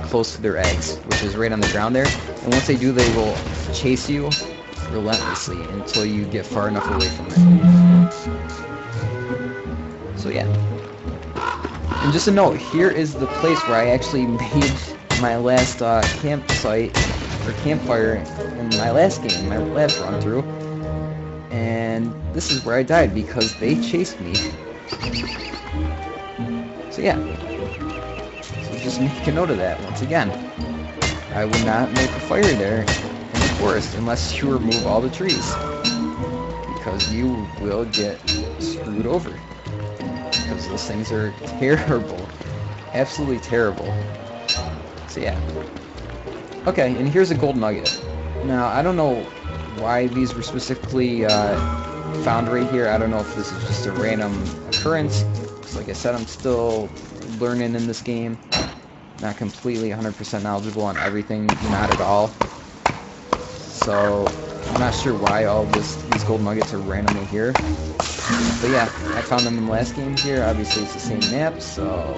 close to their eggs, which is right on the ground there. And once they do, they will chase you relentlessly until you get far enough away from it. So yeah. And just a note, here is the place where I actually made my last campsite, or campfire, in my last game, my last run through. And this is where I died because they chased me. So yeah. So just make a note of that once again. I would not make a fire there in the forest unless you remove all the trees. Because you will get screwed over. Because those things are terrible. Absolutely terrible. So yeah. Okay, and here's a gold nugget. Now, I don't know why these were specifically found right here. I don't know if this is just a random occurrence. Because like I said, I'm still learning in this game. Not completely 100% knowledgeable on everything, not at all. So, I'm not sure why all these gold nuggets are randomly here. But yeah, I found them in the last game here. Obviously, it's the same map, so...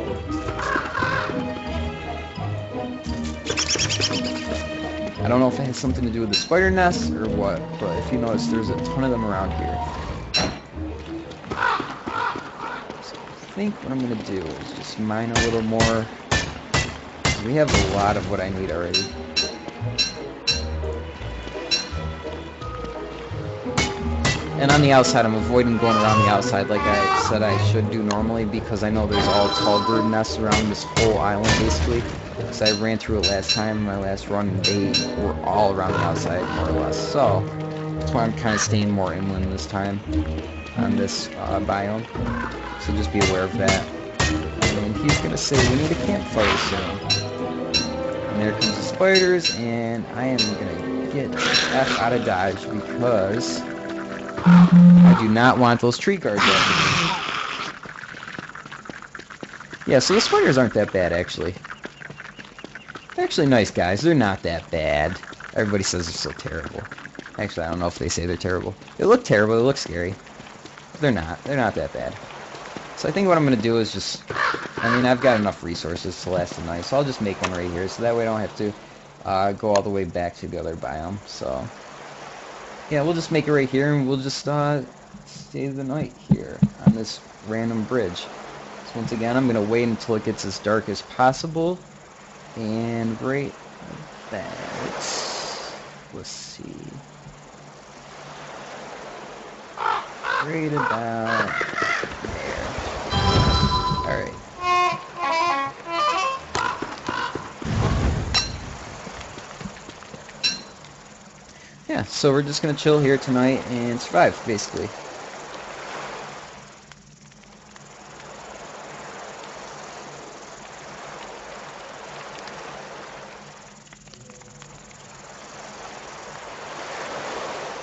I don't know if it has something to do with the spider nest or what, but if you notice, there's a ton of them around here. So I think what I'm going to do is just mine a little more. We have a lot of what I need already. And on the outside, I'm avoiding going around the outside like I said I should do normally, because I know there's all tall bird nests around this whole island, basically. Because I ran through it last time, my last run, and they were all around the outside, more or less. So, that's why I'm kind of staying more inland this time on this biome. So just be aware of that. And he's going to say we need a campfire soon. And there comes the spiders, and I am going to get the F out of Dodge because... I do not want those tree guards after me. Yeah, so the spiders aren't that bad, actually. They're actually nice guys. They're not that bad. Everybody says they're so terrible. Actually, I don't know if they say they're terrible. They look terrible. They look scary. But they're not. They're not that bad. So I think what I'm going to do is just... I mean, I've got enough resources to last the night, so I'll just make one right here. So that way I don't have to go all the way back to the other biome. So... yeah, we'll just make it right here, and we'll just stay the night here on this random bridge. So once again, I'm going to wait until it gets as dark as possible. And right that, let's see. Right about there. Alright. Yeah, so we're just going to chill here tonight and survive, basically.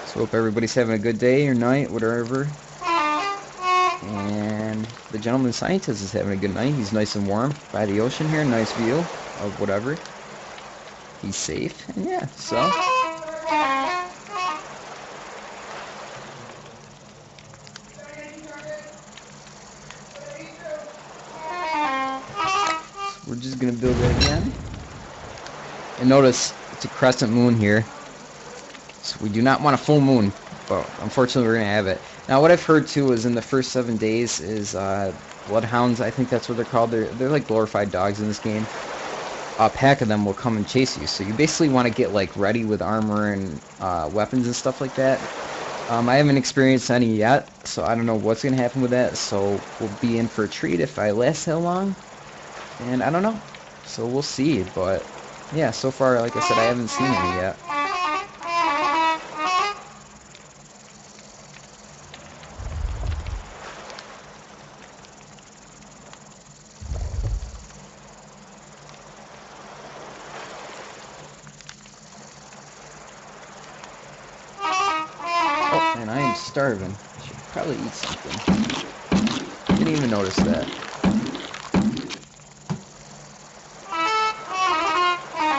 So hope everybody's having a good day or night, whatever. And the gentleman scientist is having a good night. He's nice and warm by the ocean here. Nice view of whatever. He's safe. And yeah, so... we're just going to build it again. And notice, it's a crescent moon here. So we do not want a full moon, but unfortunately we're going to have it. Now what I've heard too is in the first 7 days is bloodhounds, I think that's what they're called. They're like glorified dogs in this game. A pack of them will come and chase you. So you basically want to get like ready with armor and weapons and stuff like that. I haven't experienced any yet, so I don't know what's going to happen with that. So we'll be in for a treat if I last that long. And I don't know. So we'll see. But yeah, so far, like I said, I haven't seen any yet. Oh, and I am starving. I should probably eat something. Didn't even notice that.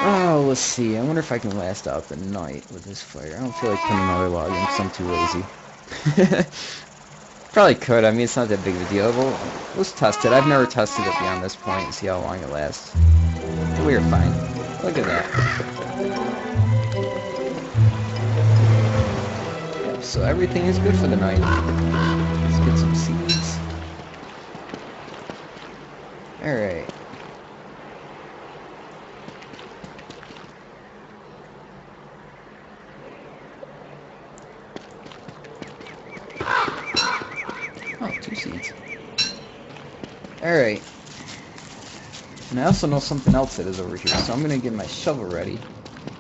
Oh, let's see. I wonder if I can last out the night with this fire. I don't feel like putting another log in because I'm too lazy. Probably could. I mean, it's not that big of a deal. Let's test it. I've never tested it beyond this point and see how long it lasts. we're fine. Look at that. Yep, so everything is good for the night. Let's get some seeds. Alright. Oh, 2 seeds. Alright. And I also know something else that is over here, so I'm going to get my shovel ready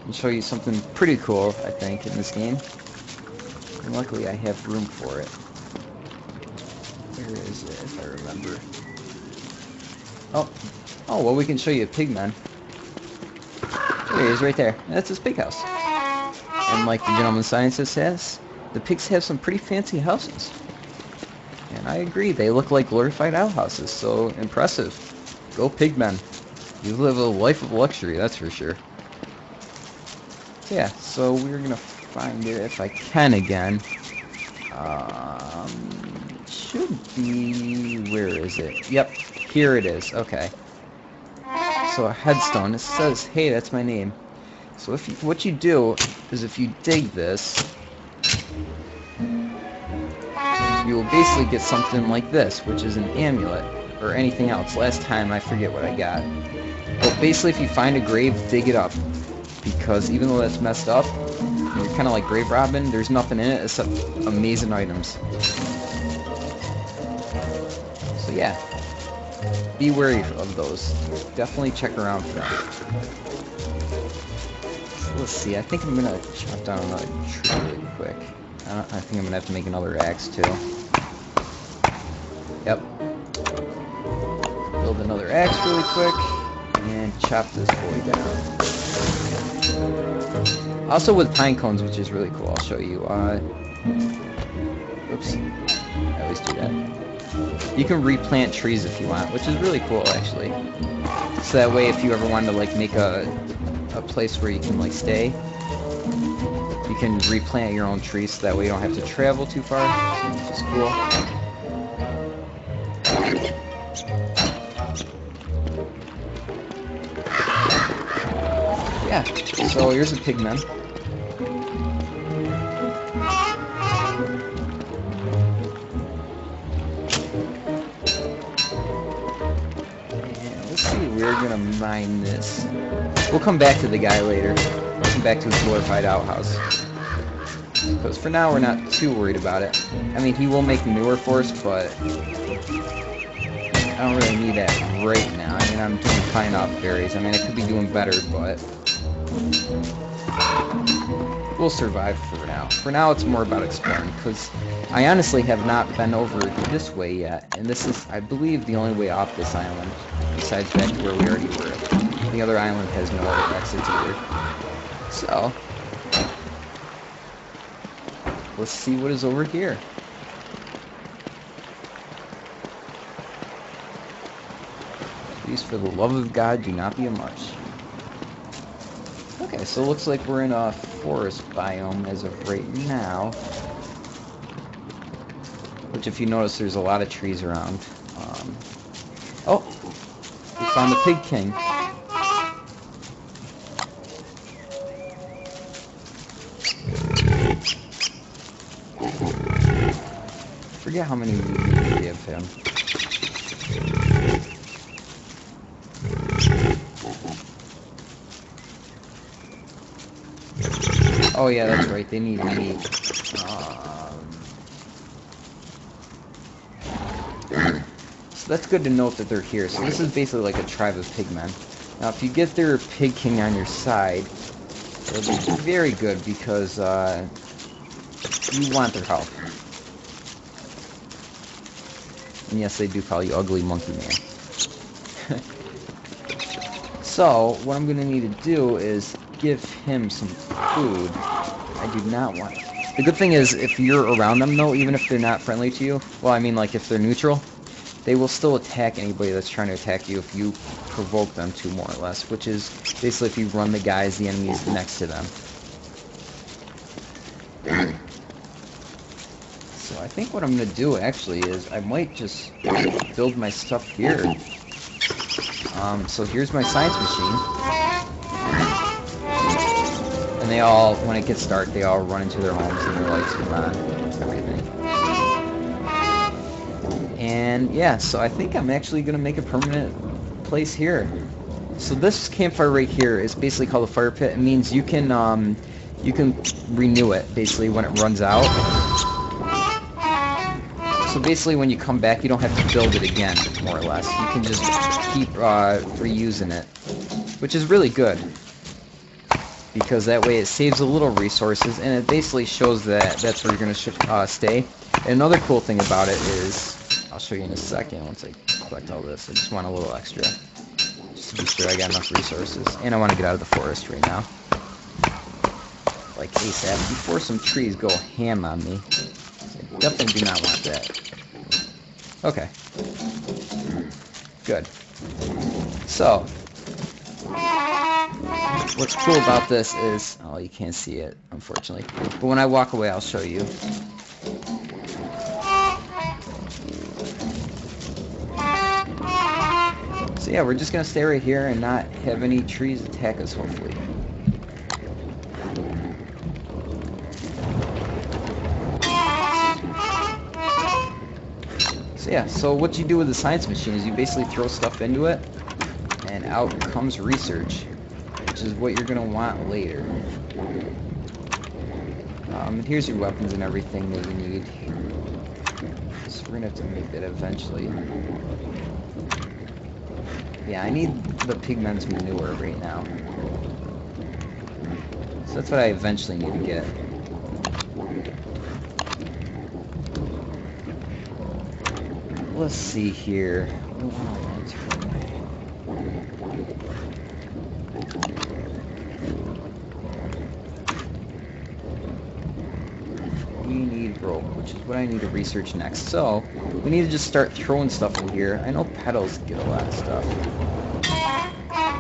and show you something pretty cool, I think, in this game. And luckily I have room for it. Where is it, if I remember? Oh, well, we can show you a Pigman. There he is, right there. And that's his pig house. And like the gentleman scientist says, the pigs have some pretty fancy houses. And I agree, they look like glorified outhouses, so impressive. Go Pigman. You live a life of luxury, that's for sure. So yeah, so we're gonna find it if I can again. Should be... where is it? Yep, here it is, okay. So a headstone, it says, hey, that's my name. So if you, what you do is if you dig this, you will basically get something like this, which is an amulet, or anything else. Last time, I forget what I got. But basically, if you find a grave, dig it up. Because even though that's messed up, you're kind of like grave robbing, there's nothing in it except amazing items. So yeah, be wary of those. Definitely check around for them. So let's see, I think I'm going to chop down another tree really quick. I think I'm going to have to make another axe too. Yep. Build another axe really quick and chop this boy down. Also with pine cones, which is really cool, I'll show you. Oops. I always do that. You can replant trees if you want, which is really cool actually. So that way if you ever wanted to like make a place where you can like stay, you can replant your own trees so that way you don't have to travel too far, which is cool. Yeah, so here's a Pigman. And let's see, we're gonna mine this. We'll come back to the guy later. We'll come back to his glorified outhouse. Because for now, we're not too worried about it. I mean, he will make manure for us, but I don't really need that right now. I mean, I'm doing fine off berries. I mean, I could be doing better, but we'll survive for now. For now, it's more about exploring, because I honestly have not been over this way yet, and this is, I believe, the only way off this island, besides back to where we already were. The other island has no other exits either. So, let's see what is over here. Please, for the love of God, do not be a marsh. Okay, so it looks like we're in a forest biome as of right now. Which, if you notice, there's a lot of trees around. Oh! We found the Pig King. I forget how many we need to give him. Oh yeah, that's right, they need meat. So that's good to note that they're here. So this is basically like a tribe of pigmen. Now if you get their Pig King on your side, it'll be very good because you want their help. And yes, they do call you Ugly Monkey Man. So, what I'm going to need to do is give him some food. I do not want... The good thing is, if you're around them, though, even if they're not friendly to you, well, I mean, like, if they're neutral, they will still attack anybody that's trying to attack you if you provoke them to, more or less, which is basically if you run the guys, the enemies next to them. So I think what I'm going to do, actually, is I might just build my stuff here. So here's my science machine. And they all, when it gets dark, they all run into their homes and their lights come on. Everything. And yeah, so I think I'm actually going to make a permanent place here. So this campfire right here is basically called a fire pit. It means you can renew it basically when it runs out. So basically when you come back, you don't have to build it again, more or less. You can just keep reusing it, which is really good. Because that way it saves a little resources, and it basically shows that that's where you're going to stay. And another cool thing about it is, I'll show you in a second once I collect all this. I just want a little extra, just to be sure I got enough resources. And I want to get out of the forest right now. Like ASAP, before some trees go ham on me. I definitely do not want that. Okay. Good. So, what's cool about this is, oh, you can't see it, unfortunately. But when I walk away, I'll show you. So yeah, we're just going to stay right here and not have any trees attack us, hopefully. So yeah, so what you do with the science machine is you basically throw stuff into it, and out comes research, which is what you're going to want later. And here's your weapons and everything that you need. So we're going to have to make that eventually. Yeah, I need the Pigman's manure right now. So that's what I eventually need to get. Let's see here. We need rope, which is what I need to research next. So, we need to just start throwing stuff in here. I know petals get a lot of stuff.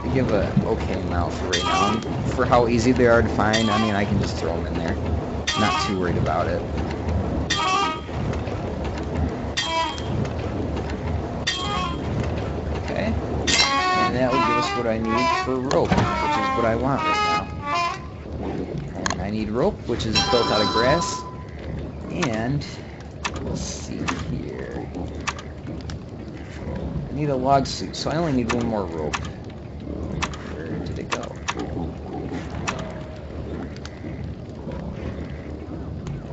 They give an okay amount for right now. And for how easy they are to find, I mean, I can just throw them in there. Not too worried about it. Okay. And that will give us what I need for rope, which is what I want right now. And I need rope, which is built out of grass. And let's see here. I need a log suit, so I only need one more rope. Where did it go?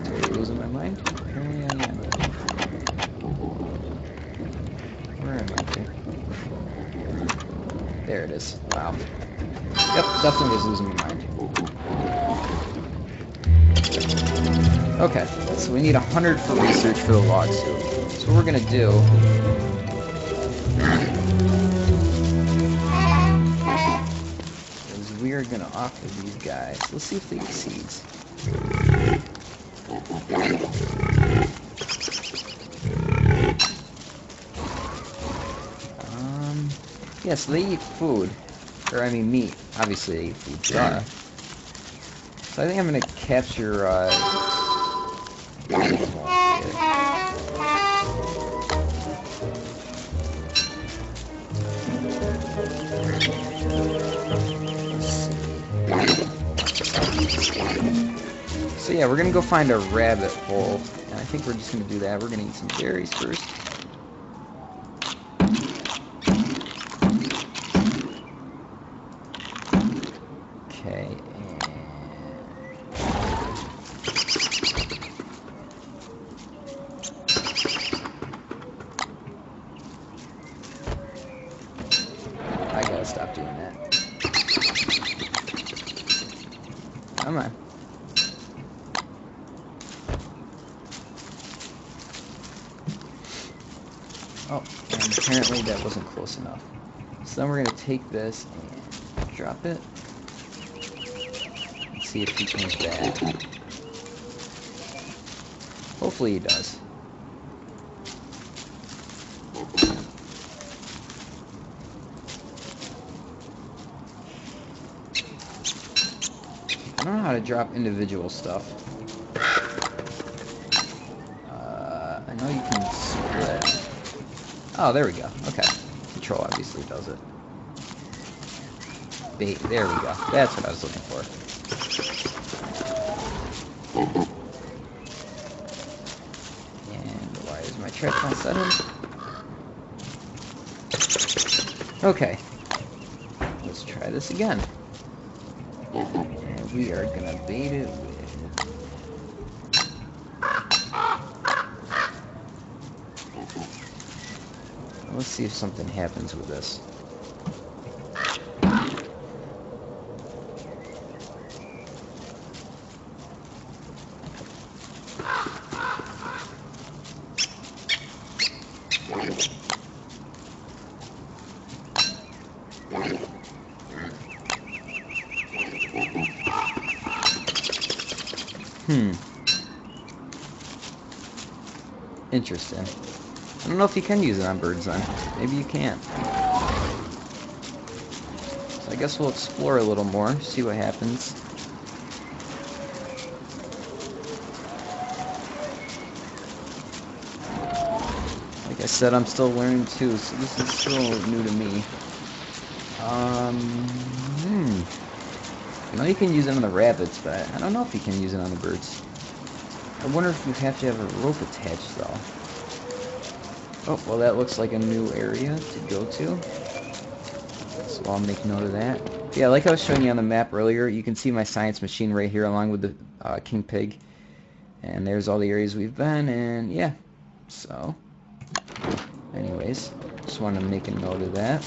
Totally losing my mind. Apparently I am. Where am I? There it is. Wow. Yep, definitely was losing my mind. Okay, so we need 100 for research for the log suit. So what we're gonna do is we are gonna offer these guys. Let's see if they eat seeds. Yeah, so they eat food, or I mean meat. Obviously they eat food. Duh. So I think I'm gonna capture. So yeah, we're gonna go find a rabbit hole, and I think we're just gonna do that. We're gonna eat some berries first. Okay, I gotta stop doing that. Come on. Oh, and apparently that wasn't close enough. So then we're gonna take this and drop it. Let's see if he comes back. Hopefully he does. I don't know how to drop individual stuff. I know you can split. Oh, there we go. Okay. Control obviously does it. bait. There we go. That's what I was looking for. And why is my trap not settled? Okay. Let's try this again. And we are gonna bait it with... Let's see if something happens with this. Interesting. I don't know if you can use it on birds then. Maybe you can't. So I guess we'll explore a little more, see what happens. Like I said, I'm still learning too, so this is still new to me. You know you can use it on the rabbits, but I don't know if you can use it on the birds. I wonder if you have to have a rope attached, though. Oh, well, that looks like a new area to go to. So I'll make note of that. Yeah, like I was showing you on the map earlier, you can see my science machine right here along with the king pig. And there's all the areas we've been, and yeah. So, anyways, just want to make a note of that.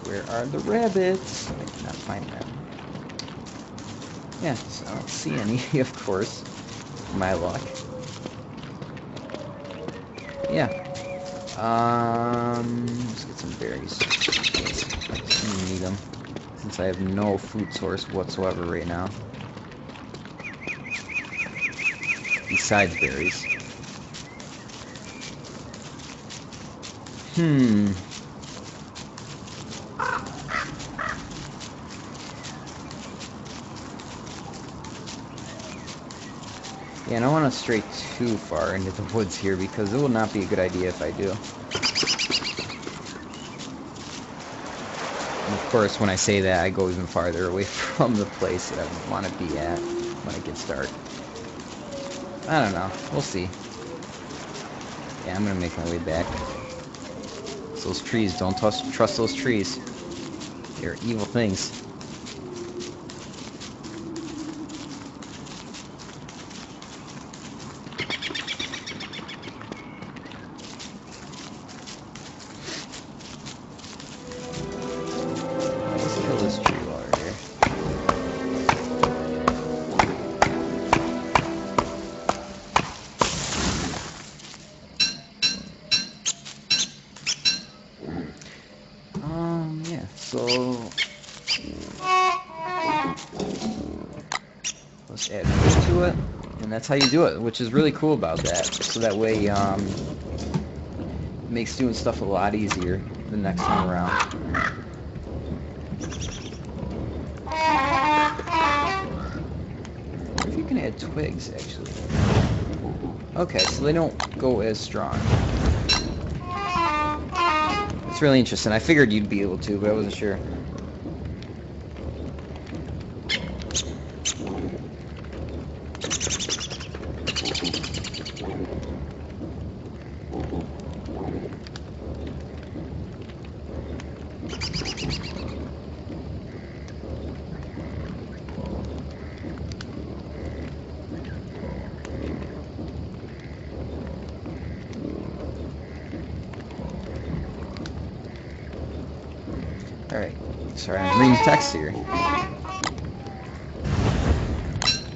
Where are the rabbits? I cannot find them. Yeah, so I don't see any, of course. My luck. Yeah. Let's get some berries. I just need them, since I have no food source whatsoever right now. Besides berries. Yeah, I don't want to stray too far into the woods here because it will not be a good idea if I do. And of course, when I say that, I go even farther away from the place that I want to be at when it gets dark. I don't know. We'll see. Yeah, I'm going to make my way back. So those trees, don't trust those trees. They're evil things. So let's add food to it, and that's how you do it, which is really cool about that. So that way, it makes doing stuff a lot easier the next time around. If you can add twigs, actually. Okay, so they don't go as strong. It's really interesting. I figured you'd be able to, but I wasn't sure. Alright, sorry, I'm reading text here.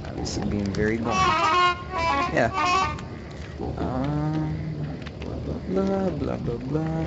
Obviously being very blunt. Yeah. Blah, blah, blah, blah, blah.